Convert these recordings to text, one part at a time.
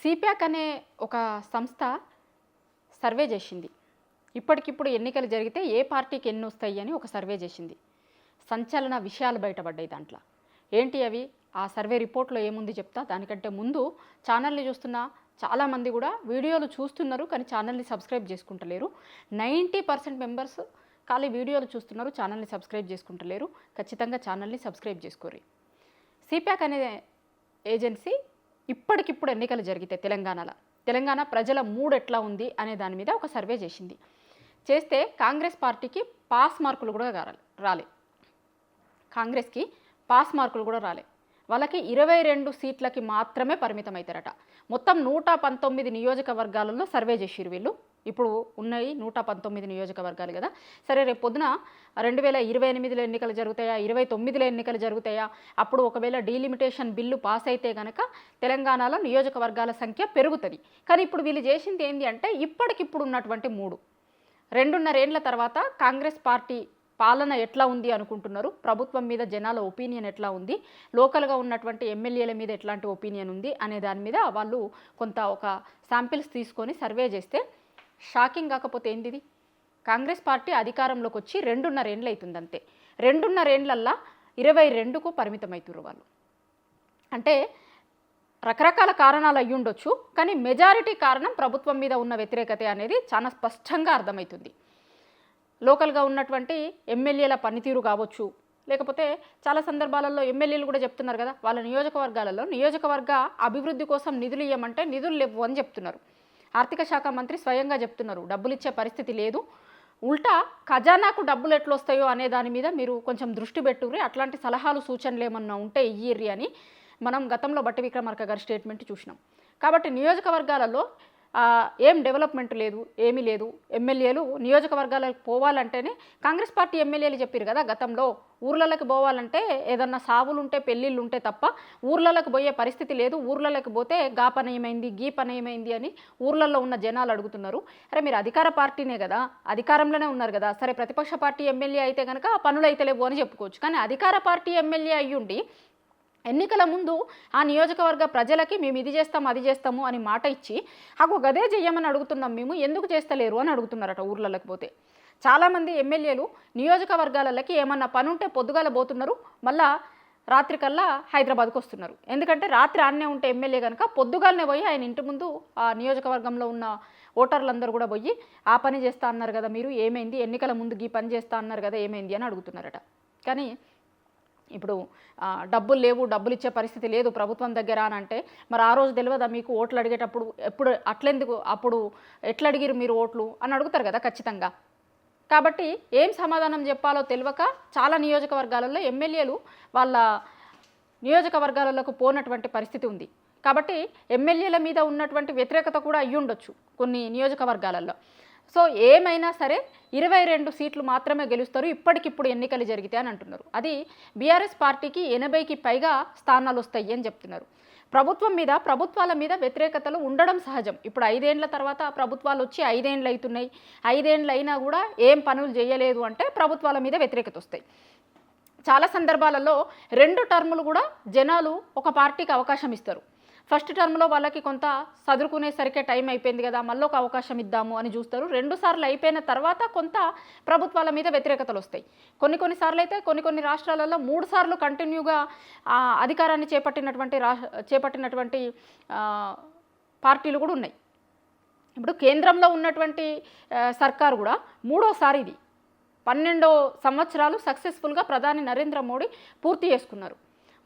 సిప్యాక్ అనే ఒక సంస్థ సర్వే చేసింది. ఇప్పటికిప్పుడు ఎన్నికలు జరిగితే ఏ పార్టీకి ఎన్ని వస్తాయి అని ఒక సర్వే చేసింది. సంచలన విషయాలు బయటపడ్డాయి దాంట్లో. ఏంటి అవి? ఆ సర్వే రిపోర్ట్లో ఏముంది చెప్తా. దానికంటే ముందు ఛానల్ని చూస్తున్న చాలామంది కూడా వీడియోలు చూస్తున్నారు, కానీ ఛానల్ని సబ్స్క్రైబ్ చేసుకుంటలేరు. 90% మెంబర్స్ ఖాళీ వీడియోలు చూస్తున్నారు, ఛానల్ని సబ్స్క్రైబ్ చేసుకుంటలేరు. ఖచ్చితంగా ఛానల్ని సబ్స్క్రైబ్ చేసుకోరు. సిప్యాక్ అనే ఏజెన్సీ ఇప్పటికిప్పుడు ఎన్నికలు జరిగితే తెలంగాణ ప్రజల మూడ్ ఎట్లా ఉంది అనే దాని మీద ఒక సర్వే చేసింది. చేస్తే కాంగ్రెస్ పార్టీకి పాస్ మార్కులు కూడా రాలే. కాంగ్రెస్కి పాస్ మార్కులు కూడా రాలే. వాళ్ళకి 22 సీట్లకి మాత్రమే పరిమితం అవుతారట. మొత్తం 119 నియోజకవర్గాలలో సర్వే చేసిరు వీళ్ళు. ఇప్పుడు ఉన్నాయి 119 నియోజకవర్గాలు కదా. సరే, రేపు పొద్దున 2028లో ఎన్నికలు జరుగుతాయా, 29లో ఎన్నికలు జరుగుతాయా? అప్పుడు ఒకవేళ డీలిమిటేషన్ బిల్లు పాస్ అయితే కనుక తెలంగాణలో నియోజకవర్గాల సంఖ్య పెరుగుతుంది. కానీ ఇప్పుడు వీళ్ళు చేసింది ఏంటి అంటే, ఇప్పటికిప్పుడు ఉన్నటువంటి 2.5 ఏళ్ల తర్వాత కాంగ్రెస్ పార్టీ పాలన ఎట్లా ఉంది అనుకుంటున్నారు, ప్రభుత్వం మీద జనాల ఒపీనియన్ ఎట్లా ఉంది, లోకల్గా ఉన్నటువంటి ఎమ్మెల్యేల మీద ఎట్లాంటి ఒపీనియన్ ఉంది అనే దాని మీద వాళ్ళు ఒక శాంపిల్స్ తీసుకొని సర్వే చేస్తే షాకింగ్ కాకపోతే ఏంటిది? కాంగ్రెస్ పార్టీ అధికారంలోకి వచ్చి 2.5 ఏళ్ళు అవుతుంది అంతే. 2.5 ఏళ్లల్లా 22కు పరిమితం అవుతున్నారు వాళ్ళు. అంటే రకరకాల కారణాలు అయ్యి ఉండొచ్చు, కానీ మెజారిటీ కారణం ప్రభుత్వం మీద ఉన్న వ్యతిరేకత అనేది చాలా స్పష్టంగా అర్థమవుతుంది. లోకల్గా ఉన్నటువంటి ఎమ్మెల్యేల పనితీరు కావచ్చు, లేకపోతే చాలా సందర్భాలలో ఎమ్మెల్యేలు కూడా చెప్తున్నారు కదా, వాళ్ళ నియోజకవర్గ అభివృద్ధి కోసం నిధులు ఇవ్వమంటే నిధులు లేవు అని చెప్తున్నారు. ఆర్థిక శాఖ మంత్రి స్వయంగా చెప్తున్నారు, డబ్బులు ఇచ్చే పరిస్థితి లేదు, ఉల్టా ఖజానాకు డబ్బులు ఎట్లా వస్తాయో అనే దాని మీద మీరు కొంచెం దృష్టి పెట్టుర్రి, అట్లాంటి సలహాలు సూచనలు ఏమన్నా ఉంటే ఇయ్యిర్రి అని మనం గతంలో బట్టి విక్రమార్క గారి స్టేట్మెంట్ చూసినాం. కాబట్టి నియోజకవర్గాలలో ఏం డెవలప్మెంట్ లేదు, ఏమీ లేదు. ఎమ్మెల్యేలు నియోజకవర్గాలకు పోవాలంటేనే కాంగ్రెస్ పార్టీ ఎమ్మెల్యేలు చెప్పారు కదా గతంలో, ఊర్లలోకి పోవాలంటే ఏదన్నా సావులు ఉంటే పెళ్ళిళ్ళు ఉంటే తప్ప ఊర్లలోకి పోయే పరిస్థితి లేదు, ఊర్లలోకి పోతే గా పని ఏమైంది గీ పని ఏమైంది అని ఊర్లలో ఉన్న జనాలు అడుగుతున్నారు. అరే మీరు అధికార పార్టీనే కదా, అధికారంలోనే ఉన్నారు కదా, సరే ప్రతిపక్ష పార్టీ ఎమ్మెల్యే అయితే కనుక పనులు అయితే లేవు అని చెప్పుకోవచ్చు. కానీ అధికార పార్టీ ఎమ్మెల్యే అయ్యుండి ఎన్నికల ముందు ఆ నియోజకవర్గ ప్రజలకి మేము ఇది చేస్తాము అది చేస్తాము అని మాట ఇచ్చి గదే చెయ్యమని అడుగుతున్నాం, మేము ఎందుకు చేస్తలేరు అని అడుగుతున్నారట ఊర్లలోకి పోతే. చాలామంది ఎమ్మెల్యేలు నియోజకవర్గాలకి ఏమన్నా పని ఉంటే పొద్దుగాల పోతున్నారు, మళ్ళా రాత్రికల్లా హైదరాబాద్కు వస్తున్నారు. ఎందుకంటే రాత్రి ఆన్నే ఉంటే ఎమ్మెల్యే కనుక పొద్దుగాలనే పోయి ఆయన ఇంటి ముందు ఆ నియోజకవర్గంలో ఉన్న ఓటర్లందరూ కూడా పోయి ఆ పని చేస్తా అన్నారు కదా మీరు, ఏమైంది, ఎన్నికల ముందు ఈ పని చేస్తా అన్నారు కదా ఏమైంది అని అడుగుతున్నారట. కానీ ఇప్పుడు డబ్బులు లేవు, డబ్బులు ఇచ్చే పరిస్థితి లేదు ప్రభుత్వం దగ్గర అని అంటే, మరి ఆ రోజు తెలియదా మీకు ఓట్లు అడిగేటప్పుడు ఎప్పుడు అట్లెందుకు, అప్పుడు ఎట్లా అడిగిరు మీరు ఓట్లు అని అడుగుతారు కదా ఖచ్చితంగా. కాబట్టి ఏం సమాధానం చెప్పాలో తెలియక చాలా నియోజకవర్గాలలో ఎమ్మెల్యేలు వాళ్ళ నియోజకవర్గాలకు పోనటువంటి పరిస్థితి ఉంది. కాబట్టి ఎమ్మెల్యేల మీద ఉన్నటువంటి వ్యతిరేకత కూడా అయ్యి ఉండొచ్చు కొన్ని నియోజకవర్గాలలో. సో ఏమైనా సరే 22 సీట్లు మాత్రమే గెలుస్తారు ఇప్పటికిప్పుడు ఎన్నికలు జరిగితే అని అంటున్నారు. అది బీఆర్ఎస్ పార్టీకి 80కి పైగా స్థానాలు వస్తాయి అని చెప్తున్నారు. ప్రభుత్వాల మీద వ్యతిరేకతలు ఉండడం సహజం. ఇప్పుడు 5 ఏళ్ల తర్వాత ప్రభుత్వాలు వచ్చి 5 ఏళ్ళు అవుతున్నాయి, 5 ఏళ్ళు అయినా కూడా ఏం పనులు చేయలేదు అంటే ప్రభుత్వాల మీద వ్యతిరేకత వస్తాయి. చాలా సందర్భాలలో 2 టర్ములు కూడా జనాలు ఒక పార్టీకి అవకాశం ఇస్తారు. ఫస్ట్ టర్మ్లో వాళ్ళకి కొంత చదువుకునేసరికి టైం అయిపోయింది కదా, మళ్ళీ ఒక అవకాశం ఇద్దాము అని చూస్తారు. 2 సార్లు అయిపోయిన తర్వాత కొంత ప్రభుత్వాల మీద వ్యతిరేకతలు వస్తాయి. కొన్నిసార్లు అయితే కొన్ని రాష్ట్రాలలో 3 సార్లు కంటిన్యూగా అధికారాన్ని చేపట్టినటువంటి పార్టీలు కూడా ఉన్నాయి. ఇప్పుడు కేంద్రంలో ఉన్నటువంటి సర్కారు కూడా 3వసారి ఇది 12 సంవత్సరాలు సక్సెస్ఫుల్గా ప్రధాని నరేంద్ర మోడీ పూర్తి చేసుకున్నారు.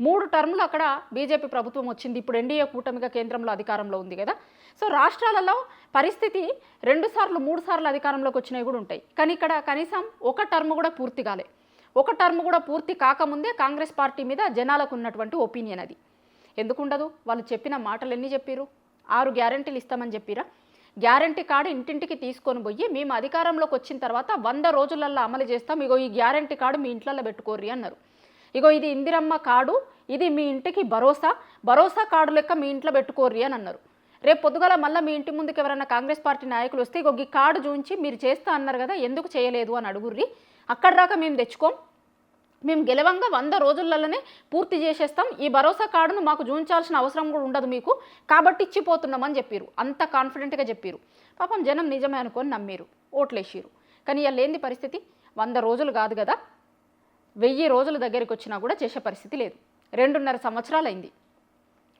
3 టర్ములు అక్కడ బీజేపీ ప్రభుత్వం వచ్చింది. ఇప్పుడు ఎన్డీఏ కూటమిగా కేంద్రంలో అధికారంలో ఉంది కదా. సో రాష్ట్రాలలో పరిస్థితి 2 సార్లు 3 సార్లు అధికారంలోకి వచ్చినవి కూడా ఉంటాయి. కానీ ఇక్కడ కనీసం ఒక టర్మ్ కూడా పూర్తి కాలే. ఒక టర్మ్ కూడా పూర్తి కాకముందే కాంగ్రెస్ పార్టీ మీద జనాలకు ఉన్నటువంటి ఒపీనియన్ అది. ఎందుకు ఉండదు? వాళ్ళు చెప్పిన మాటలు ఎన్ని చెప్పారు? 6 గ్యారెంటీలు ఇస్తామని చెప్పిరా? గ్యారెంటీ కార్డు ఇంటింటికి తీసుకొని పోయి మేము అధికారంలోకి వచ్చిన తర్వాత 100 రోజులలో అమలు చేస్తాం, ఇగో ఈ గ్యారెంటీ కార్డు మీ ఇంట్లలో పెట్టుకోర్రి అన్నారు. ఇగో ఇది ఇందిరమ్మ కార్డు, ఇది మీ ఇంటికి భరోసా కార్డు లెక్క మీ ఇంట్లో పెట్టుకోర్రి అని అన్నారు. రేపు పొద్దుగాల మళ్ళీ మీ ఇంటి ముందుకు ఎవరైనా కాంగ్రెస్ పార్టీ నాయకులు వస్తే ఇగో ఈ కార్డు చూపించి మీరు చేస్తా అన్నారు కదా ఎందుకు చేయలేదు అని అడుగుర్రి, అక్కడ దాకా మేము తెచ్చుకోం, మేము గెలవంగా 100 రోజులలోనే పూర్తి చేసేస్తాం, ఈ భరోసా కార్డును మాకు చూపించాల్సిన అవసరం కూడా ఉండదు మీకు, కాబట్టి ఇచ్చిపోతున్నామని చెప్పారు. అంత కాన్ఫిడెంట్గా చెప్పారు. పాపం జనం నిజమే అనుకొని నమ్మారు, ఓట్లేసారు. కానీ ఇలా లేని పరిస్థితి. 100 రోజులు కాదు కదా, 1000 రోజుల దగ్గరికి వచ్చినా కూడా చేసే పరిస్థితి లేదు. 2.5 సంవత్సరాలు అయింది.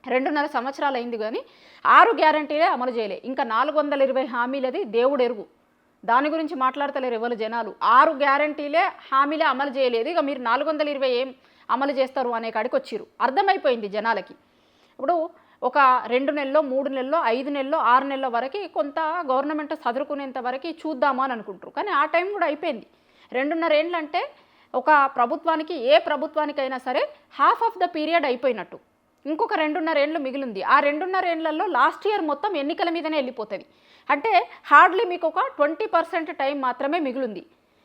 2.5 సంవత్సరాలు అయింది కానీ 6 గ్యారంటీలే అమలు చేయలే. ఇంకా 420 హామీలది దేవుడు ఎరుగు, దాని గురించి మాట్లాడతలేరు ఎవరు జనాలు. 6 గ్యారంటీలే హామీలే అమలు చేయలేదు, ఇక మీరు 420 ఏం అమలు చేస్తారు అనే కాడికి వచ్చిర్రు. అర్థమైపోయింది జనాలకి. ఇప్పుడు ఒక 2 నెలల్లో 3 నెలల్లో 5 నెలల్లో 6 నెలల వరకు కొంత గవర్నమెంట్ చదువుకునేంత వరకు చూద్దాము అని అనుకుంటారు. కానీ ఆ టైం కూడా అయిపోయింది. 2.5 ఏళ్ళు అంటే ఒక ప్రభుత్వానికి, ఏ ప్రభుత్వానికైనా సరే హాఫ్ ఆఫ్ ద పీరియడ్ అయిపోయినట్టు. ఇంకొక 2.5 ఏళ్ళు మిగిలింది. ఆ 2.5 ఏళ్లలో లాస్ట్ ఇయర్ మొత్తం ఎన్నికల మీదనే వెళ్ళిపోతుంది. అంటే హార్డ్లీ మీకు ఒక 20% టైం మాత్రమే మిగిలింది.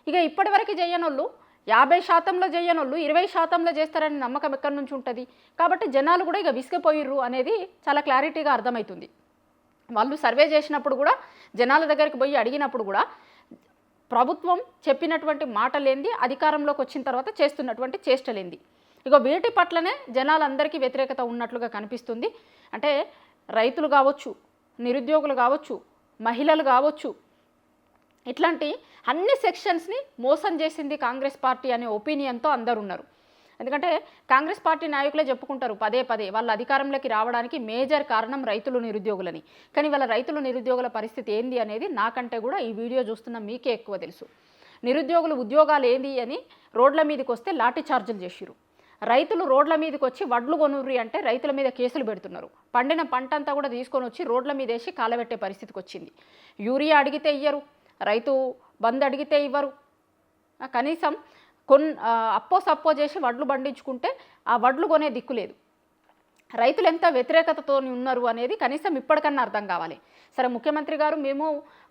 ఇక ఇప్పటివరకు చేయనోళ్ళు 50%లో చేయనోళ్ళు 20%లో చేస్తారని నమ్మకం ఎక్కడి నుంచి ఉంటుంది? కాబట్టి జనాలు కూడా ఇక విసిగిపోయిర్రు అనేది చాలా క్లారిటీగా అర్థమవుతుంది. వాళ్ళు సర్వే చేసినప్పుడు కూడా, జనాల దగ్గరికి పోయి అడిగినప్పుడు కూడా ప్రభుత్వం చెప్పినటువంటి మాటలేంది, అధికారంలోకి వచ్చిన తర్వాత చేస్తున్నటువంటి చేష్టలేంది, ఇక వీటి పట్లనే జనాలందరికీ వ్యతిరేకత ఉన్నట్లుగా కనిపిస్తుంది. అంటే రైతులు కావచ్చు, నిరుద్యోగులు కావచ్చు, మహిళలు కావచ్చు, ఇట్లాంటి అన్ని సెక్షన్స్ని మోసం చేసింది కాంగ్రెస్ పార్టీ అనే ఒపీనియన్తో అందరు ఉన్నారు. ఎందుకంటే కాంగ్రెస్ పార్టీ నాయకులే చెప్పుకుంటారు పదే పదే వాళ్ళ అధికారంలోకి రావడానికి మేజర్ కారణం రైతులు, నిరుద్యోగులని. కానీ వాళ్ళ రైతులు, నిరుద్యోగుల పరిస్థితి ఏంది అనేది నాకంటే కూడా ఈ వీడియో చూస్తున్న మీకే ఎక్కువ తెలుసు. నిరుద్యోగులు ఉద్యోగాలు ఏంది అని రోడ్ల మీదకి వస్తే లాఠీ చార్జీలు చేసిరు. రైతులు రోడ్ల మీదకి వచ్చి వడ్లు కొనుర్రి అంటే రైతుల మీద కేసులు పెడుతున్నారు. పండిన పంట అంతా కూడా తీసుకొని వచ్చి రోడ్ల మీద వేసి కాలబెట్టే పరిస్థితికి వచ్చింది. యూరియా అడిగితే ఇయ్యరు, రైతు బంద్ అడిగితే ఇవ్వరు. కనీసం అప్పో సప్పో చేసి వడ్లు పండించుకుంటే ఆ వడ్లు కొనే దిక్కు లేదు. రైతులు ఎంత వ్యతిరేకతతో ఉన్నారు అనేది కనీసం ఇప్పటికన్నా అర్థం కావాలి. సరే, ముఖ్యమంత్రి గారు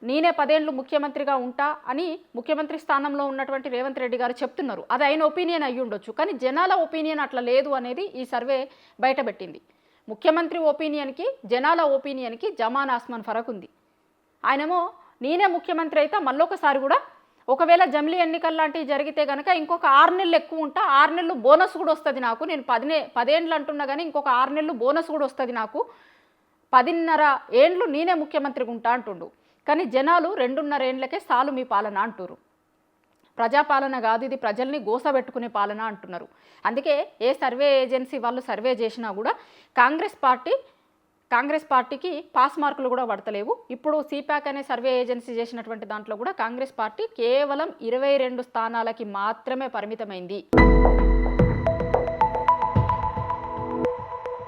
నేనే 10 ఏళ్ళు ముఖ్యమంత్రిగా ఉంటా అని ముఖ్యమంత్రి స్థానంలో ఉన్నటువంటి రేవంత్ రెడ్డి గారు చెప్తున్నారు. అది ఆయన ఒపీనియన్ అయ్యి ఉండొచ్చు. కానీ జనాల ఒపీనియన్ అట్లా లేదు అనేది ఈ సర్వే బయటపెట్టింది. ముఖ్యమంత్రి ఒపీనియన్కి, జనాల ఒపీనియన్కి జమాన్ ఆస్మాన్ ఫరక్ ఉంది. ఆయనేమో నేనే ముఖ్యమంత్రి అయితే మళ్ళొకసారి కూడా ఒకవేళ జమిలీ ఎన్నికలు లాంటివి జరిగితే కనుక ఇంకొక 6 నెలలు ఎక్కువ ఉంటా, 6 నెలలు బోనస్ కూడా వస్తుంది నాకు, నేను 10 ఏళ్ళు అంటున్నా కానీ ఇంకొక 6 నెలలు బోనస్ కూడా వస్తుంది నాకు, 10.5 ఏళ్ళు నేనే ముఖ్యమంత్రిగా ఉంటా అంటుండు. కానీ జనాలు 2.5 ఏళ్ళకే సాలు మీ పాలన అంటున్నారు. ప్రజాపాలన కాదు ఇది, ప్రజల్ని గోసబెట్టుకునే పాలన అంటున్నారు. అందుకే ఏ సర్వే ఏజెన్సీ వాళ్ళు సర్వే చేసినా కూడా కాంగ్రెస్ పార్టీకి పాస్ మార్కులు కూడా పడతలేవు. ఇప్పుడు సిపాక్ అనే సర్వే ఏజెన్సీ చేసినటువంటి దాంట్లో కూడా కాంగ్రెస్ పార్టీ కేవలం 22 స్థానాలకి మాత్రమే పరిమితమైంది.